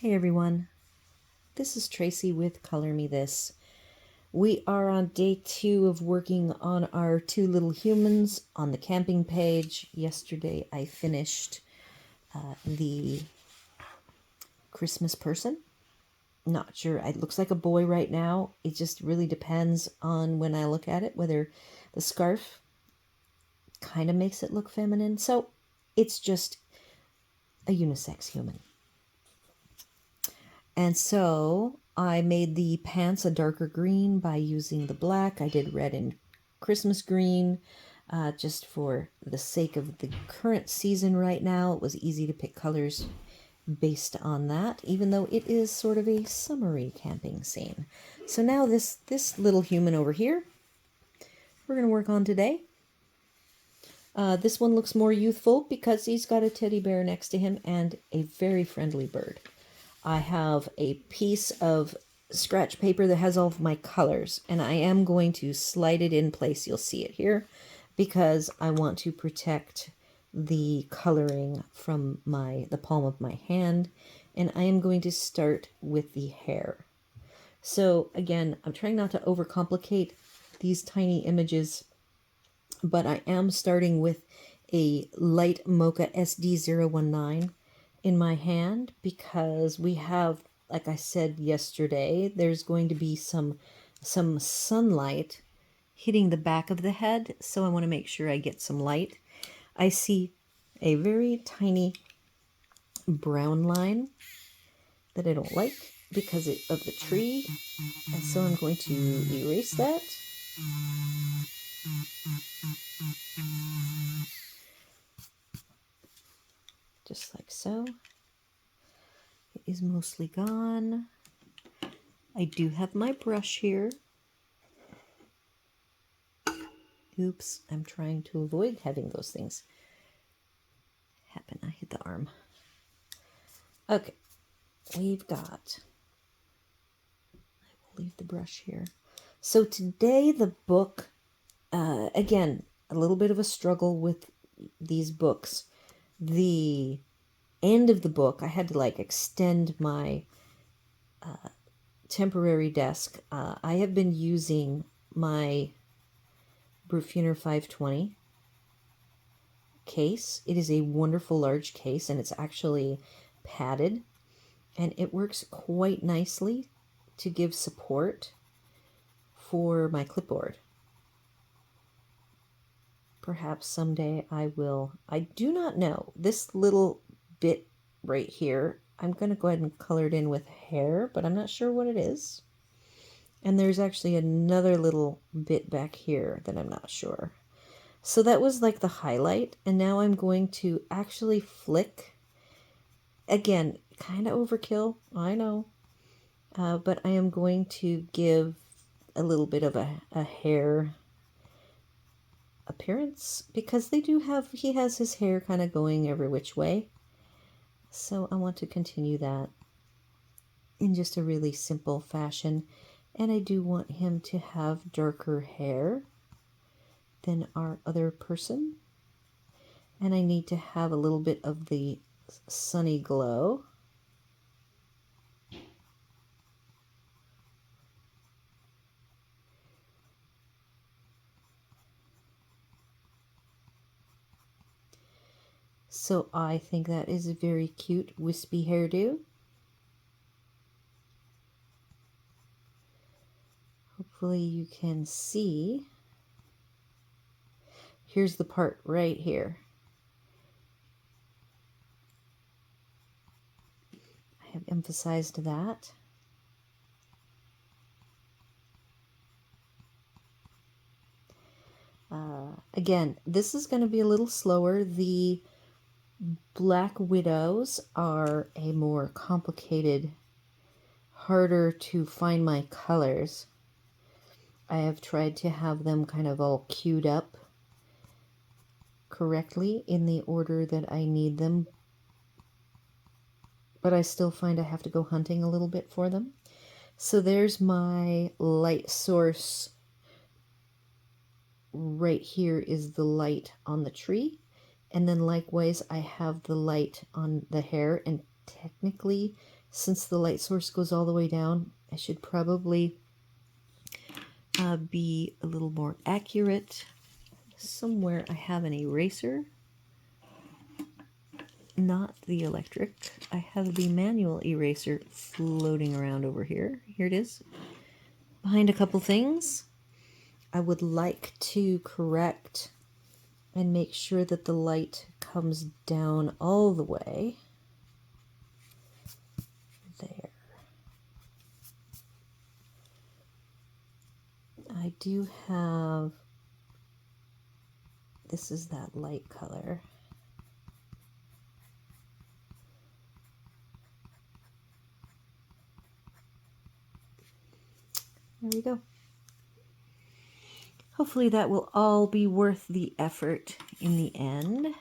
Hey everyone, this is Tracy with Color Me This. We are on day 2 of working on our 2 little humans on the camping page. Yesterday I finished the Christmas person. Not sure, it looks like a boy right now. It just really depends on when I look at it, whether the scarf kind of makes it look feminine. So it's just a unisex human. And so I made the pants a darker green by using the black. I did red and Christmas green just for the sake of the current season right now. It was easy to pick colors based on that, even though it is sort of a summery camping scene. So now this little human over here, we're going to work on today. This one looks more youthful because he's got a teddy bear next to him and a very friendly bird. I have a piece of scratch paper that has all of my colors, and I am going to slide it in place. You'll see it here because I want to protect the coloring from the palm of my hand, and I am going to start with the hair. So again, I'm trying not to overcomplicate these tiny images, but I am starting with a light mocha SD019 in my hand because we have, like I said yesterday, there's going to be some sunlight hitting the back of the head, so I want to make sure I get some light. I see a very tiny brown line that I don't like because of the tree, and so I'm going to erase that. Just like so. It is mostly gone. I do have my brush here. Oops, I'm trying to avoid having those things happen. I hit the arm. Okay, we've got, I will leave the brush here. So today the book, again, a little bit of a struggle with these books. The end of the book, I had to like extend my temporary desk. I have been using my Brufuner 520 case. It is a wonderful large case, and it's actually padded, and it works quite nicely to give support for my clipboard. Perhaps someday I will. I do not know. This little bit right here, I'm going to go ahead and color it in with hair, but I'm not sure what it is. And there's actually another little bit back here that I'm not sure. So that was like the highlight, and now I'm going to actually flick. Again, kind of overkill, I know, but I am going to give a little bit of a hair appearance because they do have, he has his hair kind of going every which way. So I want to continue that in just a really simple fashion, and I do want him to have darker hair than our other person, and I need to have a little bit of the sunny glow. So I think that is a very cute wispy hairdo. Hopefully you can see. Here's the part right here. I have emphasized that. Again, this is going to be a little slower. The Black Widows are a more complicated, harder to find my colors. I have tried to have them kind of all queued up correctly in the order that I need them, but I still find I have to go hunting a little bit for them. So there's my light source. Right here is the light on the tree, and then likewise I have the light on the hair, and technically Since the light source goes all the way down, I should probably be a little more accurate. Somewhere I have an eraser, not the electric. I have the manual eraser floating around over here. Here it is, behind a couple things. I would like to correct and make sure that the light comes down all the way. There. I do have, this is that light color. There we go. Hopefully that will all be worth the effort in the end.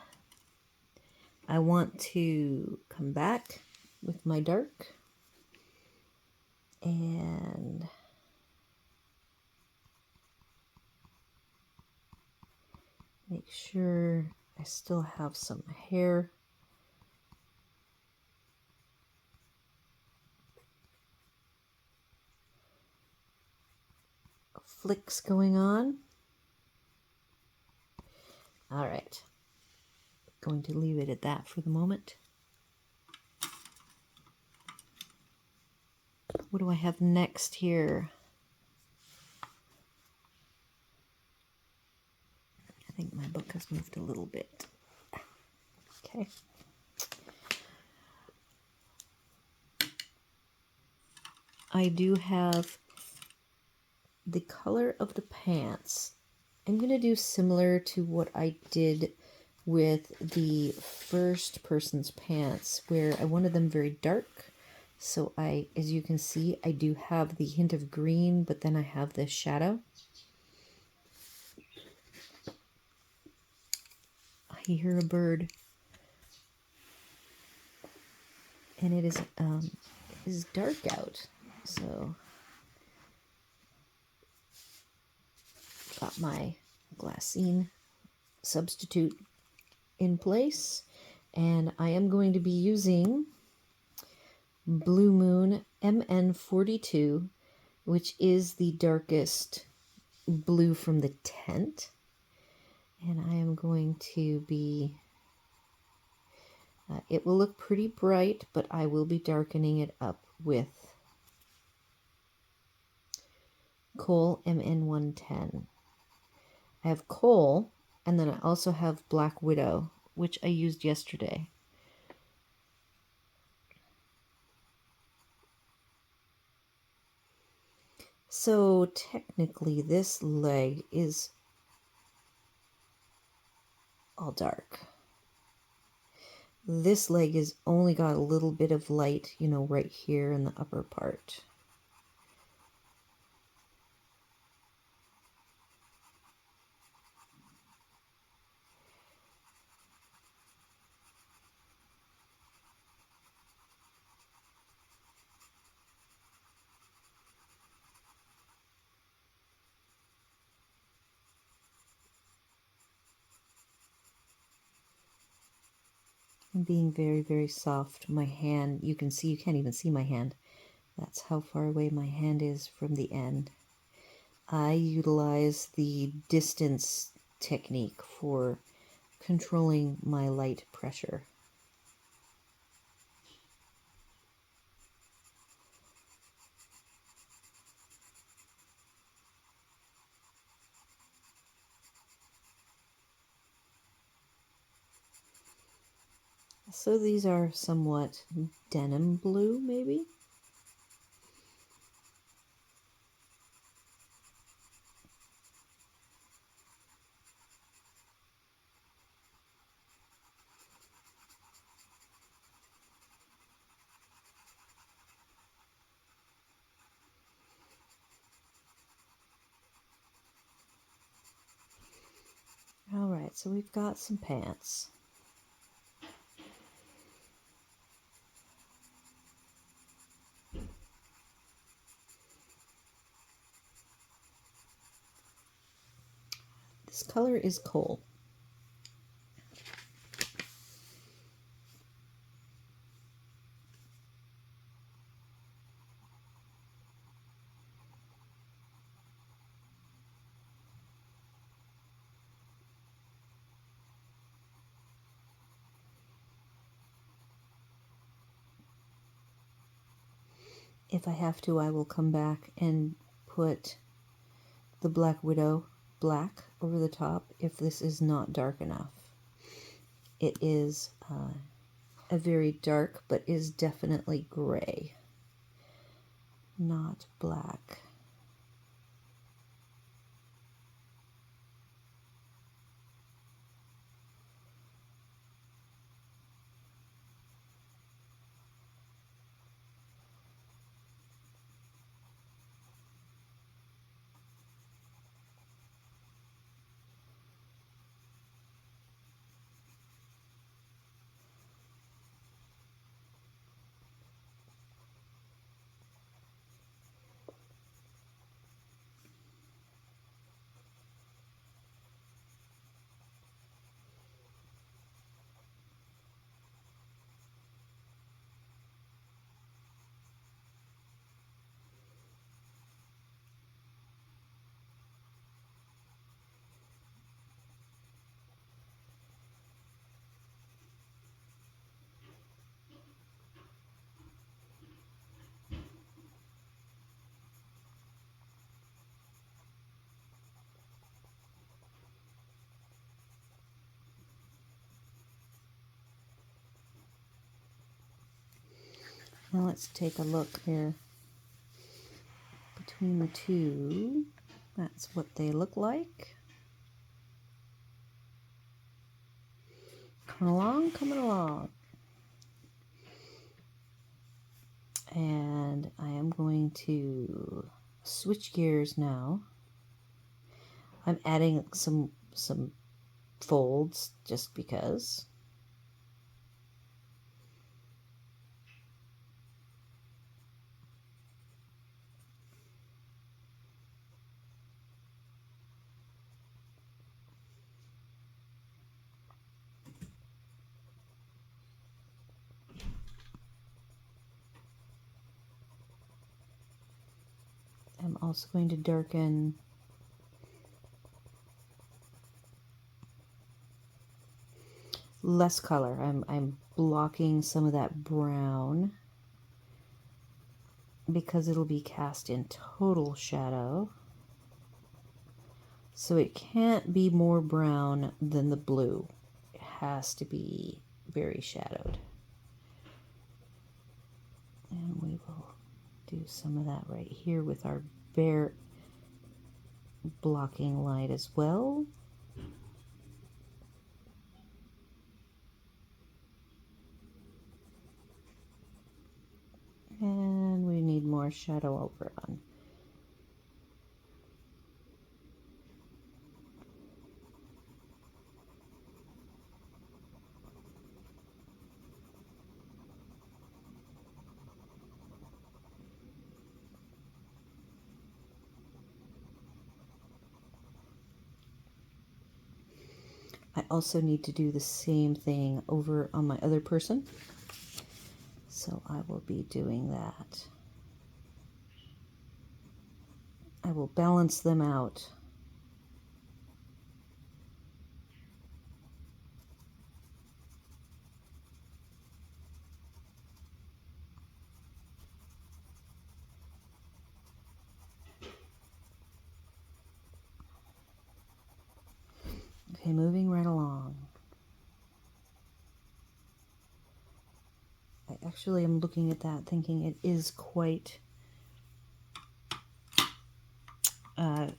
I want to come back with my dark and make sure I still have some hair flicks going on. All right, going to leave it at that for the moment. What do I have next here? I think my book has moved a little bit. Okay. I do have the color of the pants. I'm going to do similar to what I did with the first person's pants, where I wanted them very dark. So as you can see, I do have the hint of green, but then I have this shadow. I hear a bird. And it is dark out, so got my glassine substitute in place, and I am going to be using Blue Moon MN42, which is the darkest blue from the tent, and I am going to be it will look pretty bright, but I will be darkening it up with Kohl MN110. I have Kohl, and then I also have Black Widow, which I used yesterday. So technically this leg is all dark. This leg has only got a little bit of light, you know, right here in the upper part. I'm being very, very soft. My hand, you can see, you can't even see my hand. That's how far away my hand is from the end. I utilize the distance technique for controlling my light pressure. So these are somewhat denim blue, maybe? All right, so we've got some pants. This color is Kohl. If I have to, I will come back and put the Black Widow black over the top if this is not dark enough. It is a very dark, but is definitely gray, not black. Now let's take a look here between the two. That's what they look like. Coming along, coming along. And I am going to switch gears now. I'm adding some folds just because. I'm also going to darken less color. I'm blocking some of that brown because it'll be cast in total shadow. So it can't be more brown than the blue. It has to be very shadowed. And we will do some of that right here with our bare blocking light as well. And we need more shadow over on. I also need to do the same thing over on my other person. So I will be doing that. I will balance them out. Okay, moving right along. I actually am looking at that thinking it is quite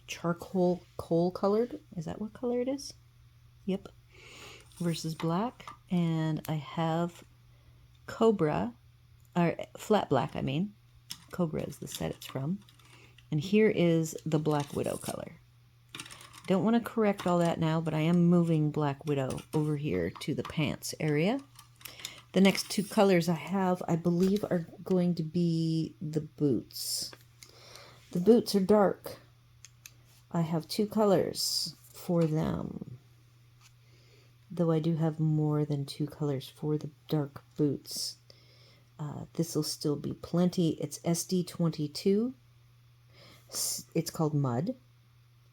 charcoal coal colored. Is that what color it is? Yep. Versus black. And I have Cobra, or flat black, I mean. Cobra is the set it's from. And here is the Black Widow color. Don't want to correct all that now, but I am moving Black Widow over here to the pants area. The next two colors I have, I believe, are going to be the boots. The boots are dark. I have two colors for them, though I do have more than two colors for the dark boots. This will still be plenty. It's SD22. It's called Mud,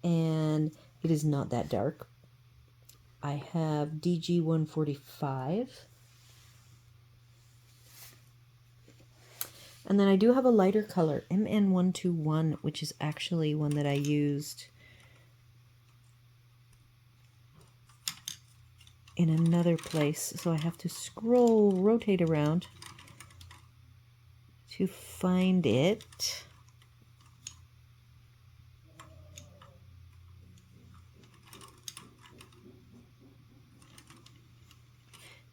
and it is not that dark. I have DG145. And then I do have a lighter color, MN121, which is actually one that I used in another place. So I have to rotate around to find it.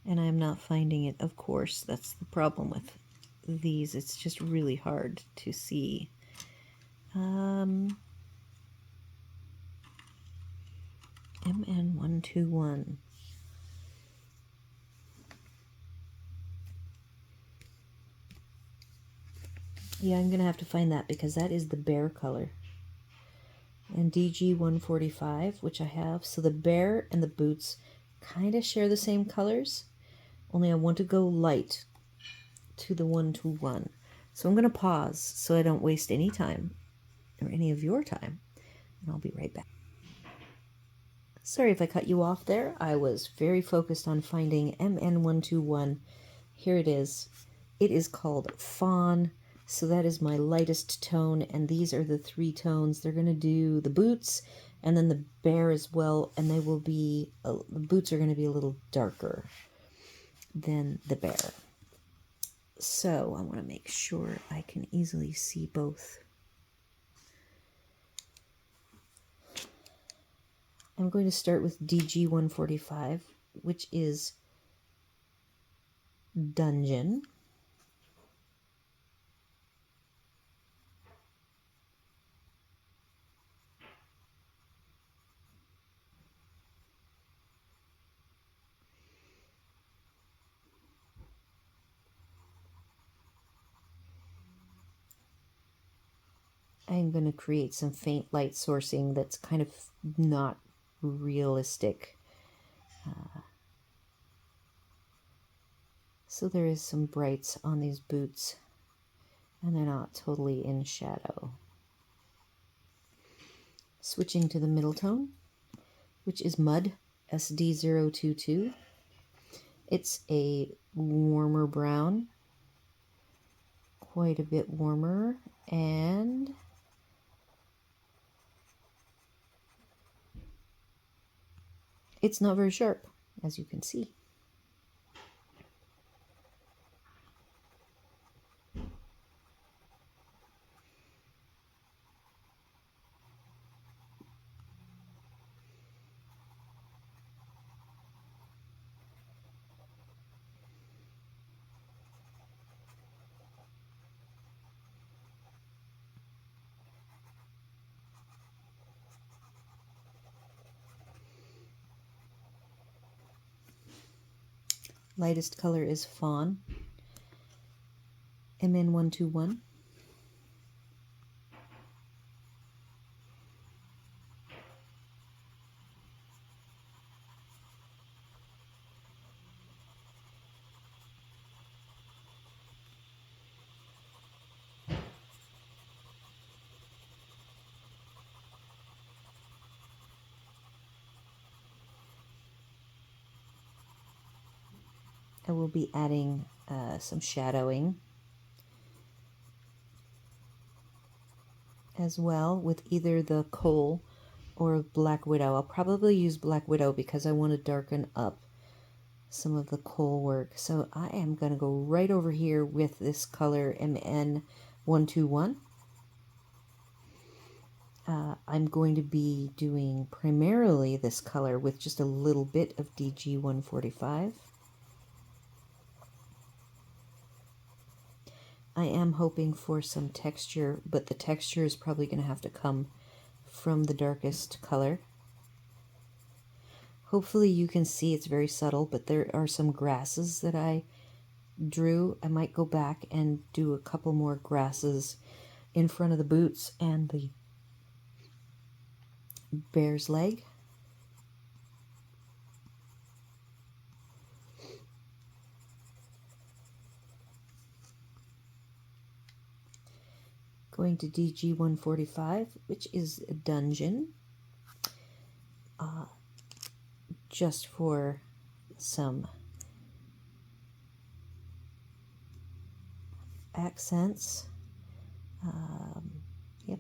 And I'm not finding it, of course. That's the problem with these. It's just really hard to see. MN121. Yeah, I'm going to have to find that because that is the bear color. And DG145, which I have. So the bear and the boots kind of share the same colors, only I want to go light to the 121. So I'm going to pause so I don't waste any time or any of your time, and I'll be right back. Sorry if I cut you off there. I was very focused on finding MN121. Here it is. It is called Fawn. So that is my lightest tone, and these are the 3 tones. They're going to do the boots and then the bear as well, and they will be, the boots are going to be a little darker than the bear. So I want to make sure I can easily see both. I'm going to start with DG145, which is Dungeon. I'm going to create some faint light sourcing that's kind of not realistic. So there is some brights on these boots, and they're not totally in shadow. Switching to the middle tone, which is Mud, SD022. It's a warmer brown, quite a bit warmer, and it's not very sharp, as you can see. Lightest color is Fawn, MN121. I will be adding some shadowing as well with either the coal or Black Widow. I'll probably use Black Widow because I want to darken up some of the coal work. So I am going to go right over here with this color MN121. I'm going to be doing primarily this color with just a little bit of DG145. I am hoping for some texture, but the texture is probably going to have to come from the darkest color. Hopefully you can see it's very subtle, but there are some grasses that I drew. I might go back and do a couple more grasses in front of the boots and the bear's leg. Going to DG145, which is a Dungeon, just for some accents. Yep.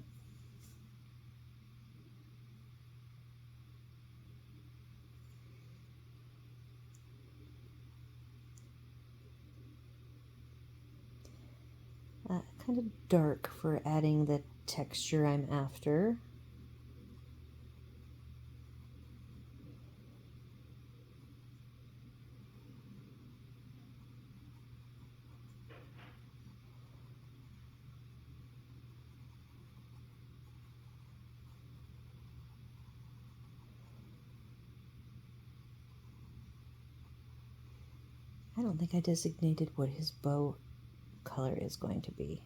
Kind of dark for adding the texture I'm after. I don't think I designated what his bow color is going to be.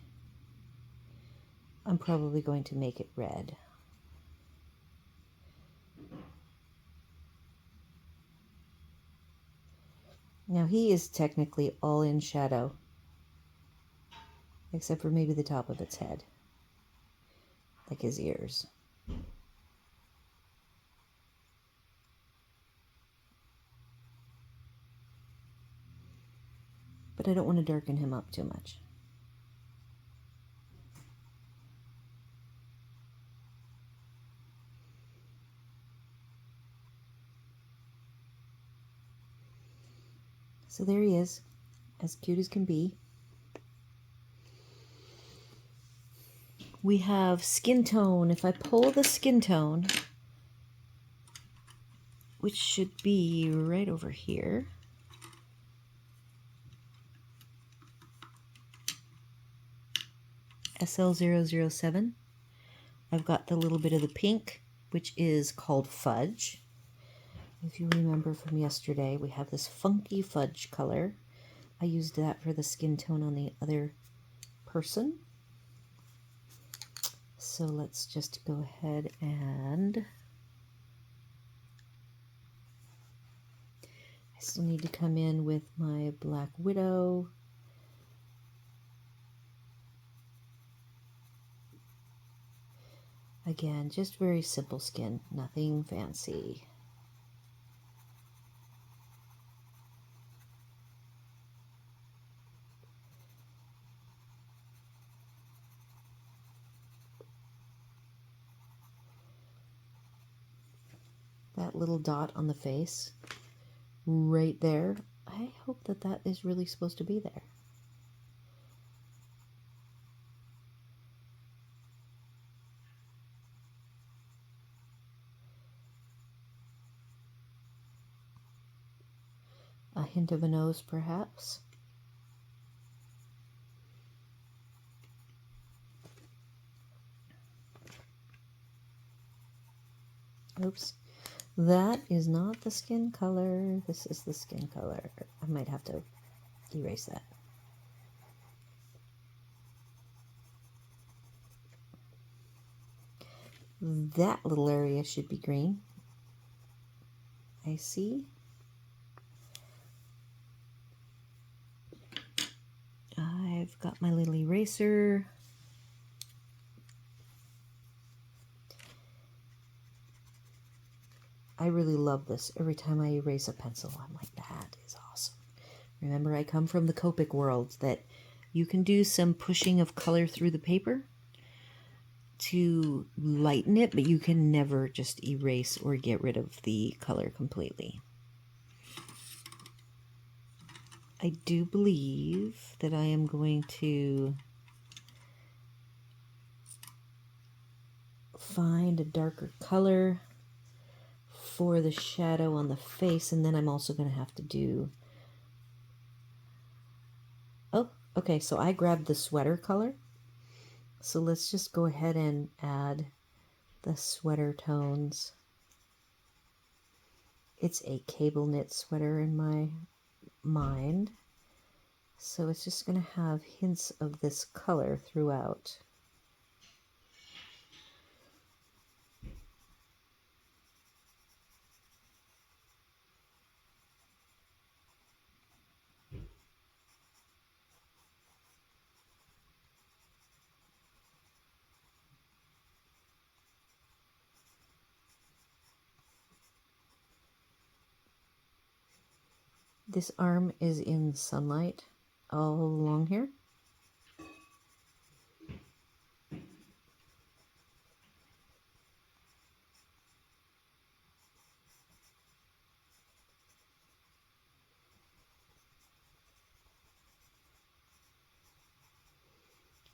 I'm probably going to make it red. Now he is technically all in shadow, except for maybe the top of its head, like his ears. But I don't want to darken him up too much. So there he is, as cute as can be. We have skin tone. If I pull the skin tone, which should be right over here, SL007, I've got the little bit of the pink, which is called fudge. If you remember from yesterday, we have this funky fudge color. I used that for the skin tone on the other person. So let's just go ahead and I still need to come in with my Black Widow. Again, just very simple skin, nothing fancy. That little dot on the face, right there, I hope that that is really supposed to be there. A hint of a nose, perhaps. Oops. That is not the skin color. This is the skin color. I might have to erase that. That little area should be green. I see. I've got my little eraser. I really love this. Every time I erase a pencil, I'm like, that is awesome. Remember, I come from the Copic world, that you can do some pushing of color through the paper to lighten it, but you can never just erase or get rid of the color completely. I do believe that I am going to find a darker color for the shadow on the face, and then I'm also going to have to do... Oh, okay, so I grabbed the sweater color. So let's just go ahead and add the sweater tones. It's a cable knit sweater in my mind, so it's just going to have hints of this color throughout. This arm is in sunlight all along here.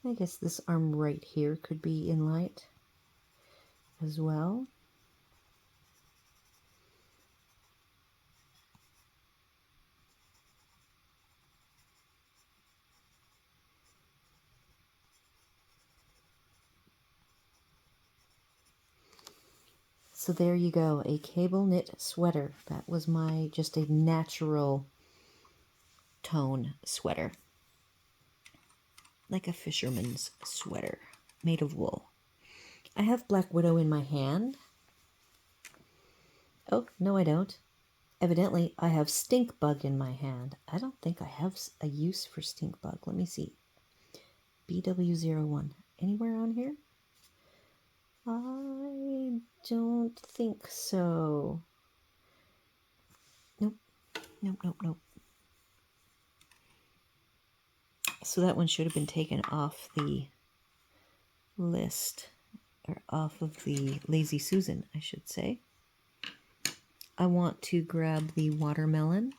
I guess this arm right here could be in light as well. So there you go, a cable knit sweater. That was just a natural tone sweater. Like a fisherman's sweater made of wool. I have Black Widow in my hand. Oh, no I don't. Evidently, I have Stink Bug in my hand. I don't think I have a use for Stink Bug. Let me see. BW01. Anywhere on here? I don't think so. Nope. Nope, nope, nope. So that one should have been taken off the list. Or off of the Lazy Susan, I should say. I want to grab the watermelon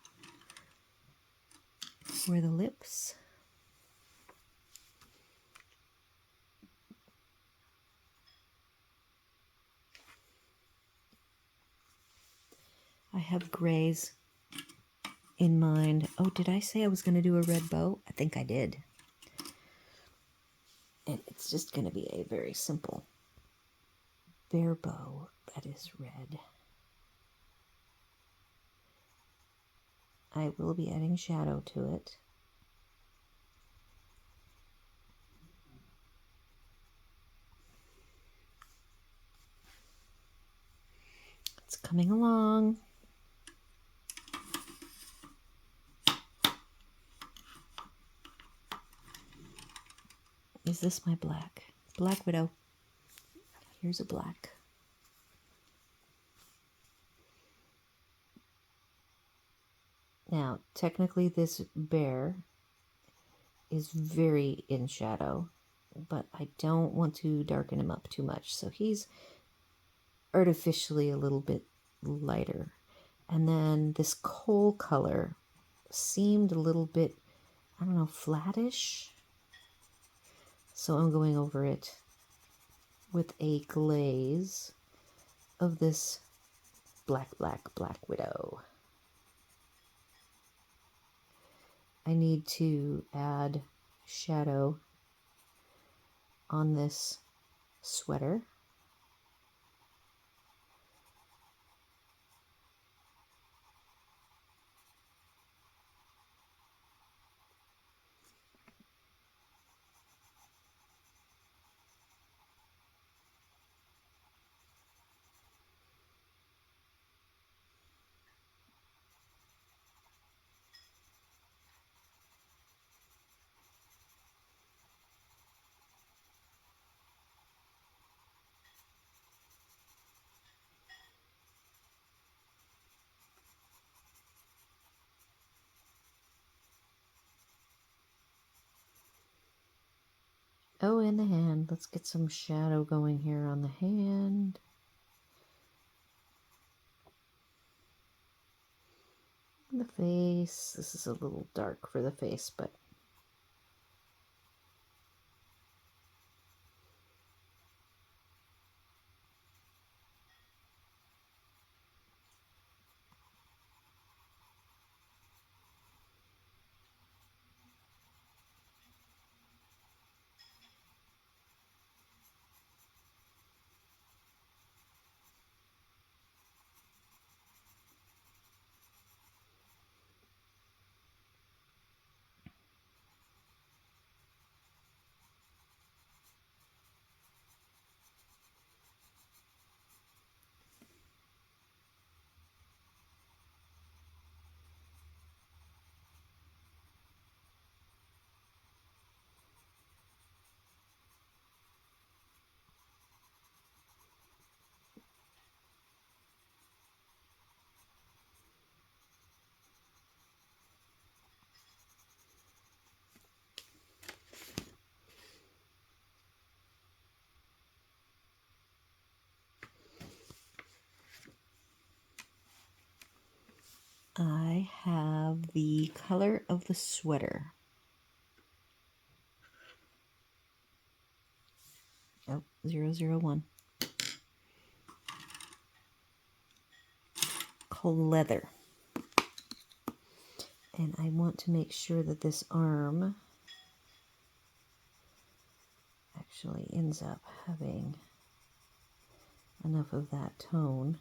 for the lips. I have grays in mind. Oh, did I say I was going to do a red bow? I think I did. And it's just going to be a very simple bare bow that is red. I will be adding shadow to it. It's coming along. Is this my black? Black Widow. Here's a black. Now, technically this bear is very in shadow, but I don't want to darken him up too much, so he's artificially a little bit lighter. And then this coal color seemed a little bit, I don't know, flattish. So I'm going over it with a glaze of this Black Widow. I need to add shadow on this sweater. Oh, and the hand. Let's get some shadow going here on the hand. The face. This is a little dark for the face, but I have the color of the sweater. Oh, 001. Leather. And I want to make sure that this arm actually ends up having enough of that tone.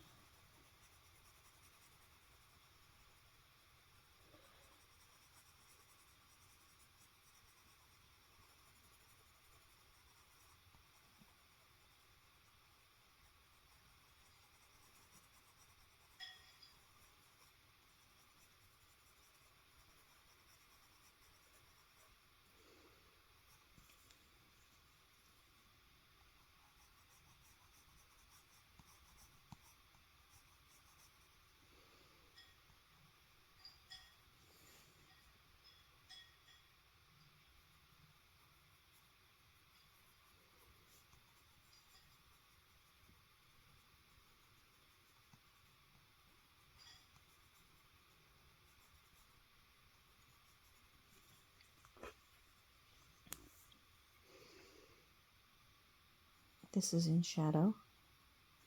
This is in shadow.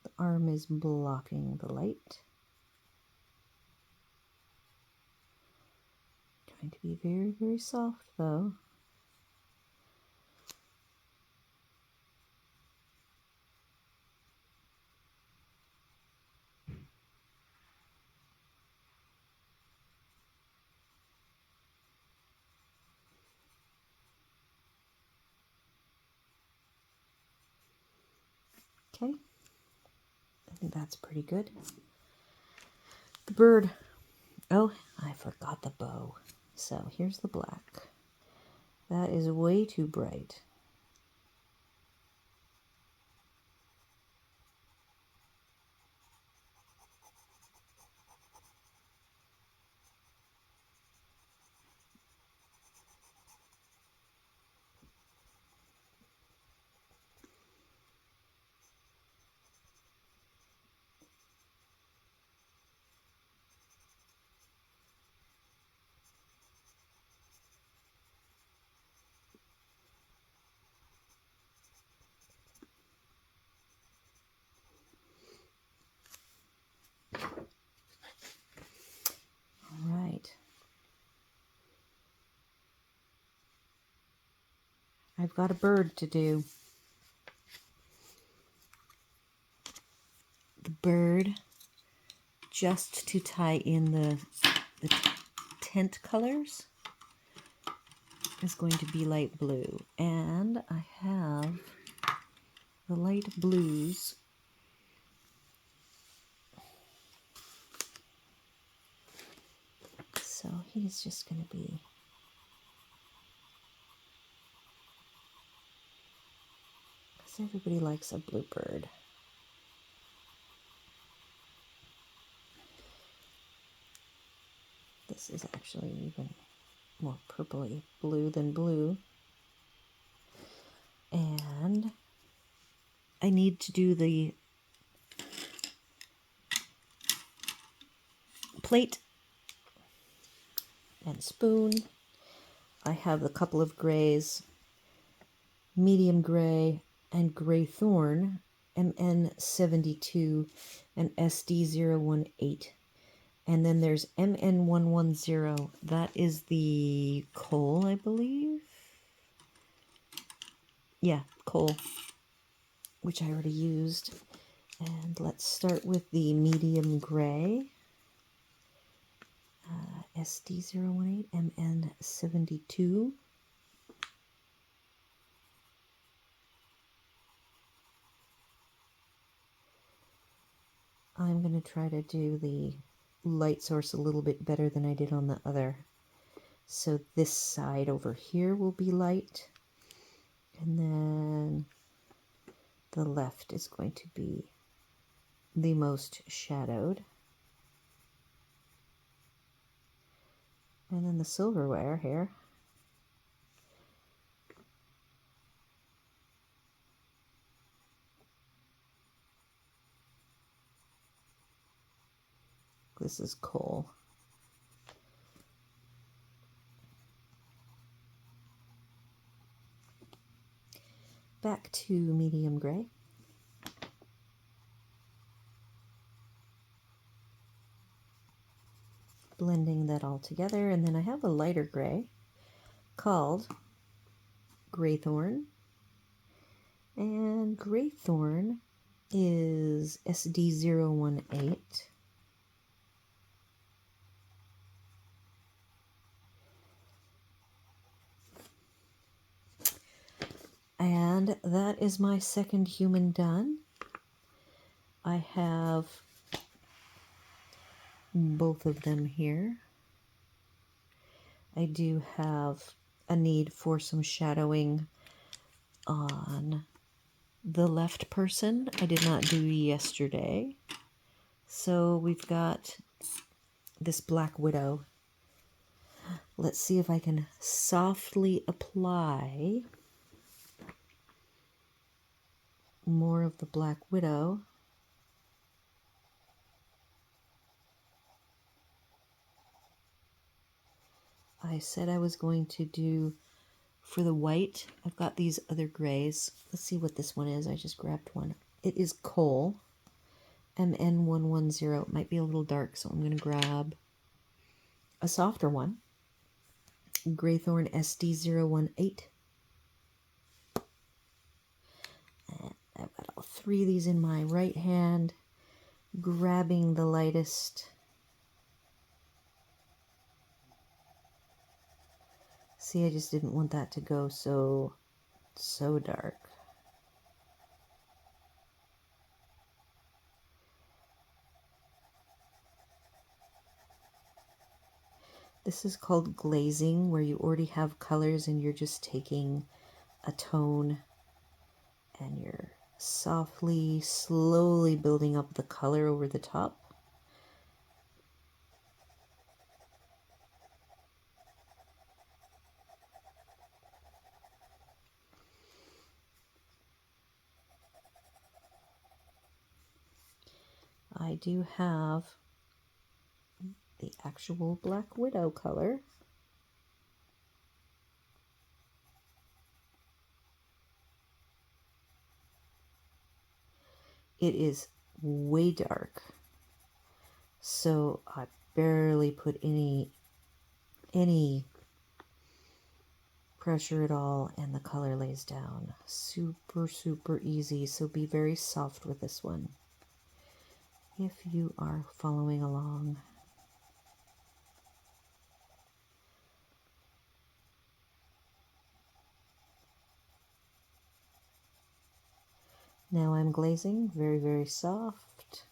The arm is blocking the light. Trying to be very, very soft though. Okay, I think that's pretty good. The bird. Oh, I forgot the bow. So here's the black. That is way too bright. I've got a bird to do. The bird, just to tie in the tint colors, is going to be light blue. And I have the light blues. So he's just going to be everybody likes a blue bird. This is actually even more purpley blue than blue. And I need to do the plate and spoon. I have a couple of grays, medium gray, and gray thorn, MN72 and SD018. And then there's MN110. That is the coal, I believe. Yeah, coal, which I already used. And let's start with the medium gray. SD018, MN72. I'm going to try to do the light source a little bit better than I did on the other. So this side over here will be light, and then the left is going to be the most shadowed. And then the silverware here. This is coal. back to medium gray. Blending that all together, and then I have a lighter gray called Graythorn. And Graythorn is SD018. And that is my second human done. I have both of them here. I do have a need for some shadowing on the left person. I did not do yesterday. So we've got this Black Widow. Let's see if I can softly apply more of the Black Widow. I said I was going to do, for the white, I've got these other grays. Let's see what this one is. I just grabbed one. It is Coal, MN110. It might be a little dark, so I'm going to grab a softer one. Graythorn SD018. And I've got all three of these in my right hand, grabbing the lightest. See, I just didn't want that to go so dark. This is called glazing, where you already have colors and you're just taking a tone and you're softly, slowly building up the color over the top. I do have the actual Black Widow color. It is way dark, so I barely put any pressure at all, and the color lays down super easy. So be very soft with this one if you are following along. Now I'm glazing very soft.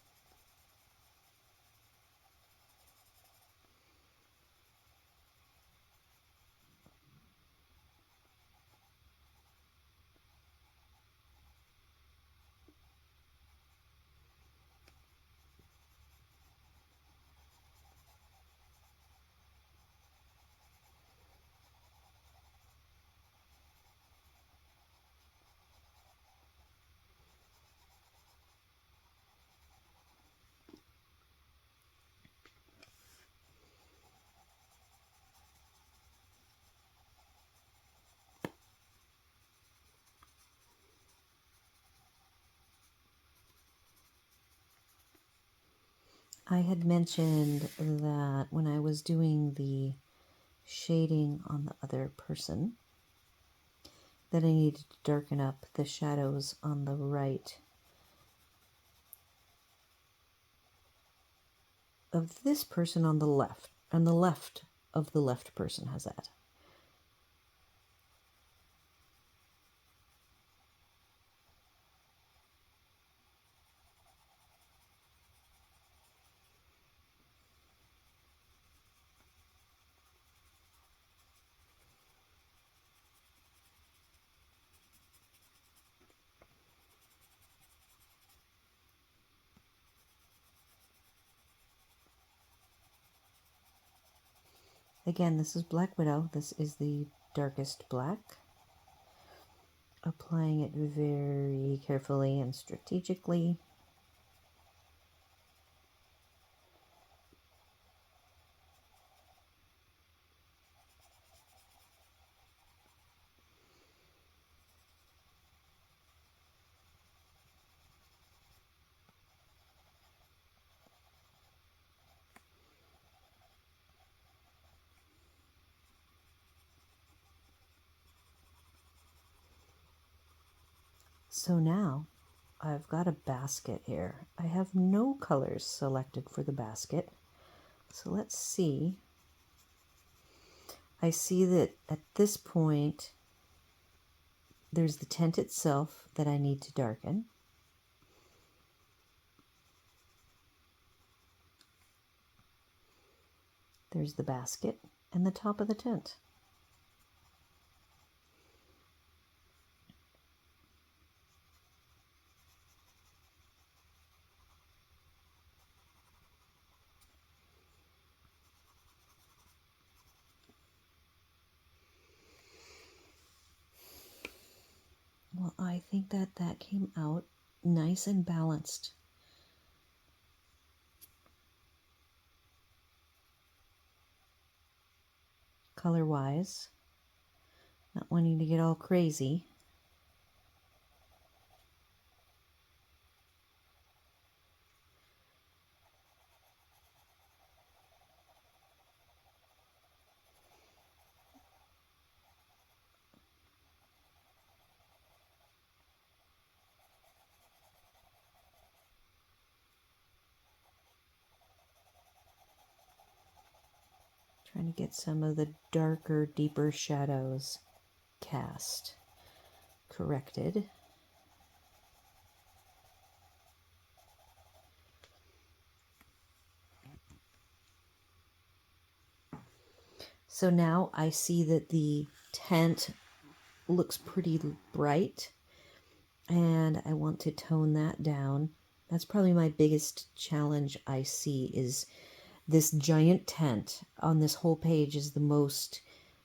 I had mentioned that when I was doing the shading on the other person, that I needed to darken up the shadows on the right of this person on the left, and the left of the left person has that. Again, this is Black Widow. This is the darkest black. Applying it very carefully and strategically. So now I've got a basket here. I have no colors selected for the basket. So let's see. I see that at this point, there's the tent itself that I need to darken. There's the basket and the top of the tent. Well, I think that that came out nice and balanced. Color-wise, not wanting to get all crazy. Trying to get some of the darker, deeper shadows cast, corrected. So now I see that the tent looks pretty bright, and I want to tone that down. That's probably my biggest challenge I see, is this giant tent on this whole page is the most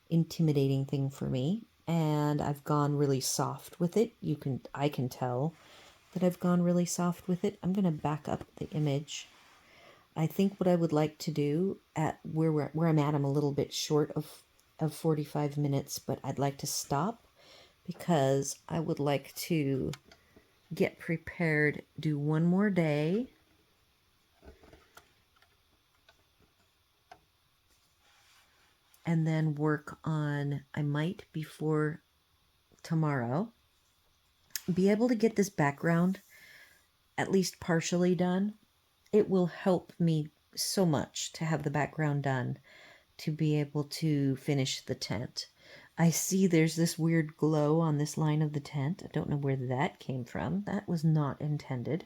intimidating thing for me, and I've gone really soft with it. I can tell that I've gone really soft with it. I'm going to back up the image. I think what I would like to do at where I'm at, I'm a little bit short of 45 minutes, but I'd like to stop because I would like to get prepared, do one more day, and then work on, I might before tomorrow, be able to get this background at least partially done. It will help me so much to have the background done, to be able to finish the tent. I see there's this weird glow on this line of the tent. I don't know where that came from. That was not intended.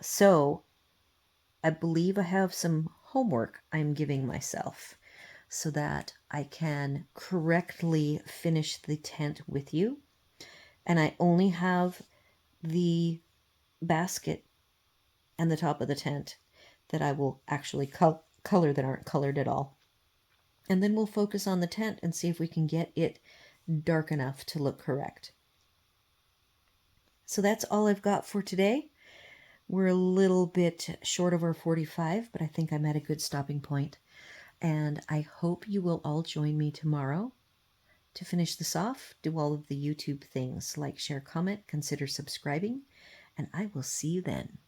So I believe I have some homework I'm giving myself so that I can correctly finish the tent with you. And I only have the basket and the top of the tent that I will actually color that aren't colored at all. And then we'll focus on the tent and see if we can get it dark enough to look correct. So that's all I've got for today. We're a little bit short of our 45, but I think I'm at a good stopping point. And I hope you will all join me tomorrow to finish this off, do all of the YouTube things, like, share, comment, consider subscribing, and I will see you then.